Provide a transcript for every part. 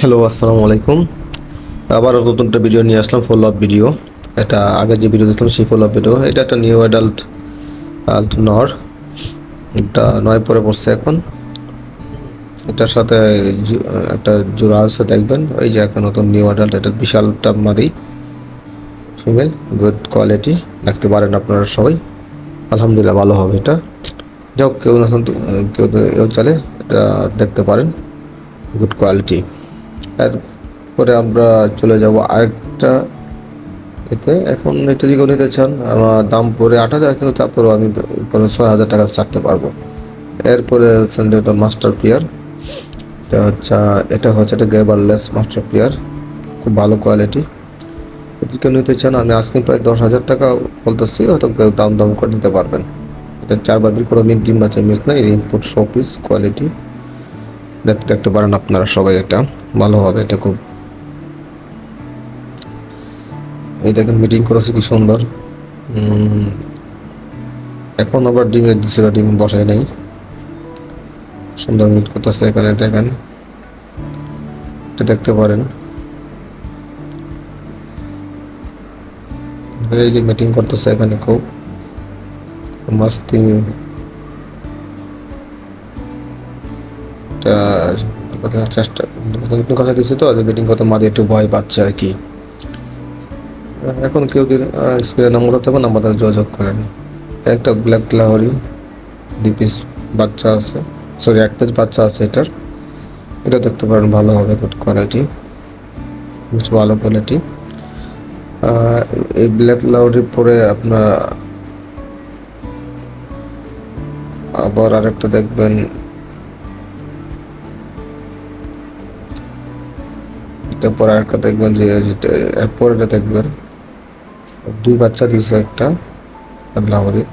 Hello, আসসালামু আলাইকুম। আবার নতুন একটা ভিডিও নিয়ে আসলাম, ফলো আপ ভিডিও। এটা আগে যে ভিডিও দিয়েছিলাম সেই ফলো আপ ভিডিও। এটা একটা নিউ অ্যাডাল্ট নর, এটা 9 পরে পড়ছে এখন। এটার সাথে একটা জোড়া আছে, দেখবেন ওই যে একটা নতুন নিউ অ্যাডাল্ট। এটা বিশালটা মাদি ফিমেল, গুড কোয়ালিটি। দেখতে পারেন আপনারা সবাই, আলহামদুলিল্লাহ ভালো হবে এটা। যাও, কেউ না কেউ কেউ চালে এটা দেখতে পারেন, গুড কোয়ালিটি। এরপরে আমরা চলে যাব আরেকটা এতে। এখন এটা যদি নিতে চান, আমার দাম পড়ে 8,000, কিন্তু তারপরেও আমি 6,000 টাকা ছাড়তে পারবো। এরপরে এটা মাস্টার পিয়ার। এটা হচ্ছে একটা গ্রেবারলেস মাস্টার পিয়ার, খুব ভালো কোয়ালিটি। যদি কেউ নিতে চান, আমি আজকে প্রায় 10,000 টাকা বলতেছি, হয়তো কেউ দাম দাম করে নিতে পারবেন। এটা 4 বার করে মিট ডিম আছে, মিস না, ইনপুট শো পিস কোয়ালিটি। দেখতে পারেন আপনারা সবাই, এটা ভালো হবে। এটা খুব, এই দেখেন মিটিং করেছে কি সুন্দর। এখন আবার ডিমের দিছিল, ডিম বসাই নাই, সুন্দর মিট করতেছে। এখানে দেখেন, এটা দেখতে পারেন, এই যে মিটিং করতেছে এখানে, খুব মাস্তি। চেষ্টা কথা দিচ্ছে তো, যে মিটিং করতে মাঝে একটু ভয় পাচ্ছে আর কি। এখন কেউ যদি স্ক্রিনে নাম্বার দিতে হবে, নাম্বার যোগাযোগ করেন। একটা ব্ল্যাক লাহরি 2 পিস বাচ্চা আছে, সরি 1 পিস বাচ্চা আছে এটার। এটা দেখতে পারেন, ভালো হবে, গুড কোয়ালিটি, বেশ ভালো কোয়ালিটি। এই ব্ল্যাক লাউরির পরে আপনার আবার আরেকটা দেখবেন, এটার পরে আরেকটা দেখবেন, যে এরপর এটা দেখবেন 2 বাচ্চা দিয়েছে একটা লাহরি।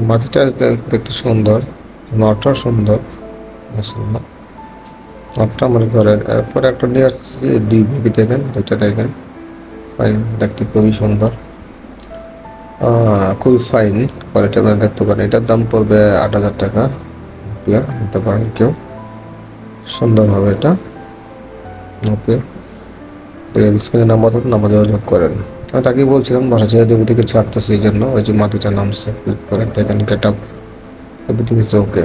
মাটিটা দেখতে সুন্দর, নটা সুন্দর, মাশাআল্লাহ। নটা আমার ঘরের। এরপরে একটা নিয়ে আসছে 2 বেবি, দেখেন দুইটা, দেখেন ফাইন, দেখতে খুবই সুন্দর, খুবই ফাইন কোয়ালিটি। আপনারা দেখতে পারেন, এটার দাম পড়বে 8,000 টাকা। নিতে পারেন কেউ, সুন্দর হবে এটা। ওকে, স্ক্রিনে নাম্বার থাকুন, নাম্বার যোগাযোগ করেন। আমি তাকেই বলছিলাম বাসা ছেড়ে দেবো থেকে ছাড়তেছে, এই জন্য ওই যে মাটিটা নামছে। ক্লিক করেন, দেখেন get up, everything is okay.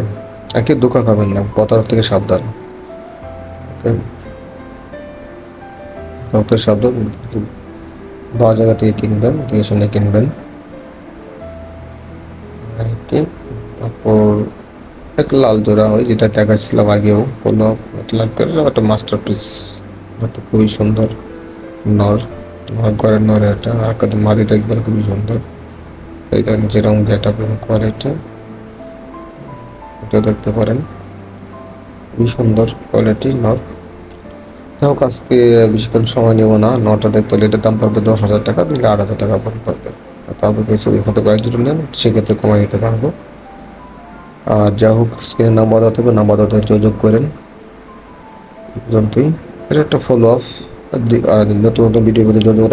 একে ধোকা খাবেন না, প্রতারক থেকে সাবধান। ওকে, প্রতারক সাবধান। ভালো জায়গা থেকে কিনবেন, দেখে শুনে কিনবেন। তারপর এক লাল জোড়া, ওই যেটা দেখাচ্ছিলাম আগেও, কোনো একটা মাস্টার পিস, খুবই সুন্দর নর, ঘরের নর এটা। আর মাদি দেখবেন, খুবই সুন্দর। এই দেখেন যেরকম গেট আপ এবং কোয়ালিটি, এটা দেখতে পারেন, খুবই সুন্দর কোয়ালিটি নর। যাই হোক, আজকে বেশিক্ষণ সময় নেব না। নটা দেখতে হলে এটার দাম পড়বে 10,000 টাকা, দিলে 8,000 টাকা পড়বে। তারপর কিছু হয়তো কয়েক জোড়া নেন, সেক্ষেত্রে কমাই দিতে পারবো। আর যা হোক, স্ক্রিনে নাম্বার দেওয়া থাকবে, নাম্বার দেওয়া যোগাযোগ করেন। পর্যন্তই, এটা একটা ফলো আপ। নতুন নতুন ভিডিও যোগাযোগ